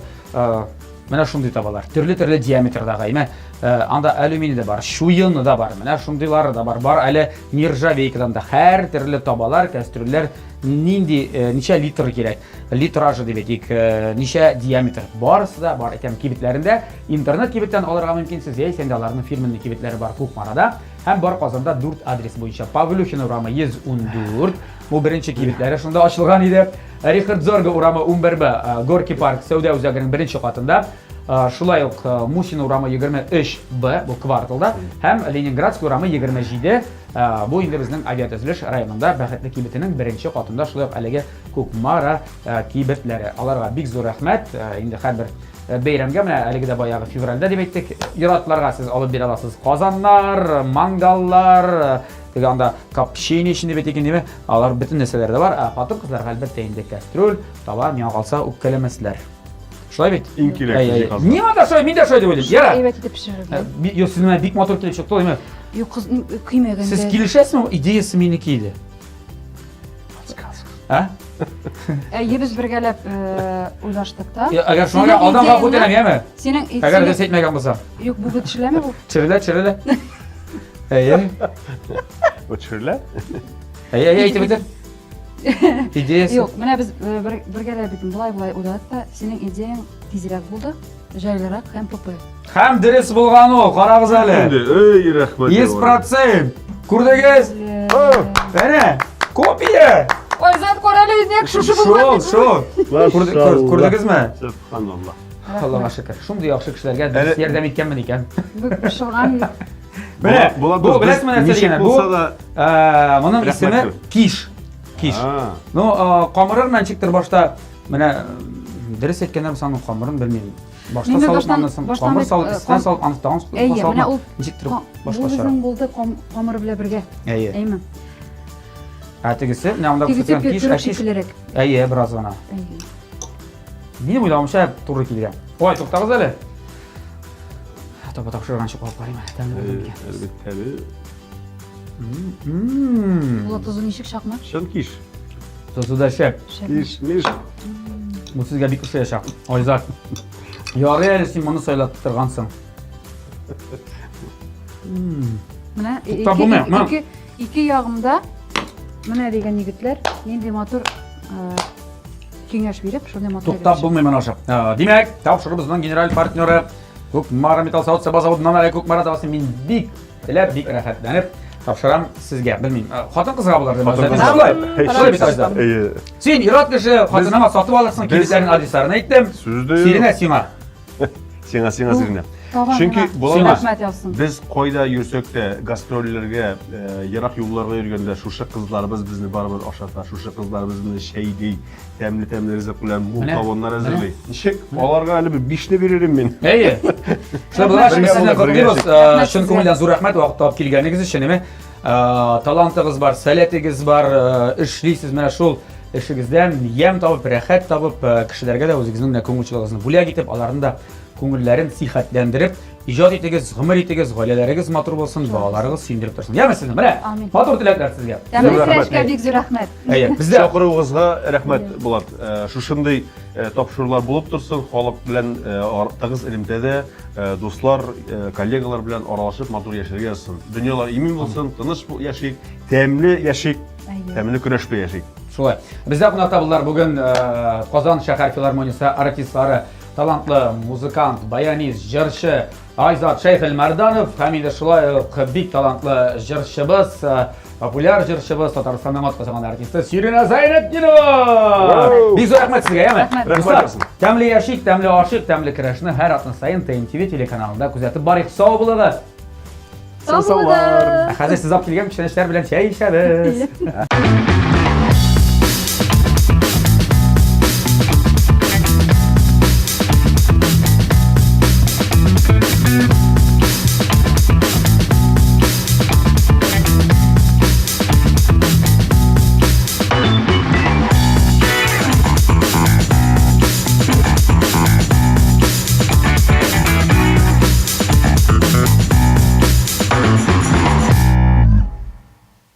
mana shunday tabalar, turli diametrdagi, anda alyuminiyda bor, shuyinida bor, mana shundaylarida bor, hali nержавейкадан da har turli tabalar, kastrullar necha litr kerak, litrajı deb aytik, necha diametr borisida bor ekan kibitlarida. Internet kibitdan olishga mumkinsiz, senda ularning firmaning kibitlari bor Kukmarada. Ham bor Qozonda 4 adres bo'yicha Pavlyushina urama 114. Bu birinchi kibitlari shunda ochilgan edi. Richard Zorga urama 11 Gorki Park Savdo o'zagining birinchi qavatida. Шулай ук Мусин урамы 23Б бу кварталда һәм Ленинградский урамы 27. Бу инде безнең авиатөзелеш районында бәхетле кибетенең беренче катында шулай ук әлеге Кукмара кибетләре. Аларга бик зур рәхмәт. Инде һәрбер бәйрәмгә менә әлеге дә баягы февральдә дип әйттек. Иратларга сез алып бирә аласыз. Казаннар, мангаллар, теге анда капчини өчен дип әйтик инде. Алар бөтен нәрсәләр дә бар. Хатын кызларга әлбәттә инде кастрюль, тава, миңа калса үпкәләмәсләр. Шулай бит? Иң кирәкле җиһаз. Ниңа да шулай, мин дә шулай дип уйлыйм. Яра. Әйбәт итеп пешерергә. Юк, сез менә бик матур килеп чыкты, әйме? Юк, кыз көймәгәндә. Сез килешәсезме? Идеясы минеке иде. А? Без бергәләп уйлаштык та. Әгәр шуңа алданга күтәрәм, яме? Синең Әгәр дә әйтмәгән булса. Юк, бу бетшләме бу? Чирелә. Әйе. Өчерлә? Әйе, әйтеп бит. Идеясы. Юк, менә без бергәләп бит булай уйладык та, синең идеяң тизрәк булды, җайлырак һәм попы. Һәм дөрес булган ул, карагыз әле. Эй, рәхмәт. 100%. Күрдегез? Әнә, копия. Ой, зат коралы нәк шушы булган. Шул. Күрдегезме? Субханаллах. Аллаһка шөкер. Шундый яхшы кешеләргә дөрес ярдәм иткәнмен икән. Бу шылган. Бу беләсезме нәрсә дигән? Бу моның Рәхмәт исеме көр. Киш. Киш. Ну, камырын ничектер башта менә дөрес әйткәндә саның камырын белмим. Башта салып, камыр салып, истән салып, аны Әйе, менә ул ничектер бу башкача. безнең булды камыр белән бергә. Әйе. Әйме. Тегесе, менә анда күрсәткән киш, киш. Әйе, бераз гына. Әйе. Минем уйламыйча туры килгән. Ой, туктагыз әле. Таба тапшырганчы калып карыйм. Әлбәттә. Була тузы ничек чакмак? Шын киш. Тозу да шәп. Киш, миш. Бу сезгә бик ошаячак. Айзат. Ярый әле син моны сайлап торгансың. Менә Туктап ике ягымда менә дигән егетләр нинди матур киңәш биреп, шундый матур. Туктап булмый моны аша. Димәк, тапшырыбызның генераль партнеры Кукмара металл заводыннан әле Кукмара тавасы мин бик теләп, бик рәхәтләнеп тапшырам сезгә. Белмим, хатын кызга булыр дип әйтәм. Син ират кеше хатыныңа сатып алырсың, кибетләрнең адресларын әйттем. Сиренә сиңа. Сиңа сиренә. Чөнки рәхмәт язсын. Без кайда йөрсәк тә, гастрольләргә, ярак юлларга йөргәндә шушы кызларыбыз безне барыбер ашата, шушы кызларыбыз безне шәйди, тәмле ризык белән мул тавыннар әзерләй. Ничек? Аларга әле 5 не бирерим мин. Әйе. Шулай булгач, без сезне котлыйбыз. Чын күңелдән зур рәхмәт вакыт табып килгәнегез өчен. Талантыгыз бар, сәләтегез бар, эшлисез менә шул эшегездән ям табып, рәхәт табып, кешеләргә дә үзегезнең күңелчелегегезне бүләк итеп, аларны да күңелләрен сихәтләндереп, иҗат итегез, гомер итегез, гаиләләрегез матур булсын, балаларыгыз сөендереп торсын. Яме сезне, менә матур теләкләр сезгә. Тәмәкеләшкә бик зур рәхмәт. Әйе, бездә Чакыруыгызга рәхмәт, Булат. Шушындый тапшырулар булып торсын, халык белән тыгыз элемтәдә дуслар, коллегалар белән аралашып матур яшәргә язсын. Дөньялар имин булсын, тыныч яшик, тәмле яшик, тәмле көрәшпә яшик. шулай. Бездә кунакта булдылар бүген Казан шәһәр филармониясе артистлары, талантлы музыкант, баянист, җырчы Айзат Шәйхелмәрданов һәм инде шулай ук бик талантлы җырчыбыз, популяр җырчыбыз, Татарстанның атказанган артисты Сирина Зайнетдинова. Бик зур рәхмәт сезгә, яме. Рәхмәт. Тәмле яшик, тәмле ашык, тәмле керәшне һәр атна саен ТНТV телеканалында күзәтеп барыйк. Сау булыгыз. Сау булыгыз. Хәзер сез алып килгән кешеләр белән чәй ичәбез.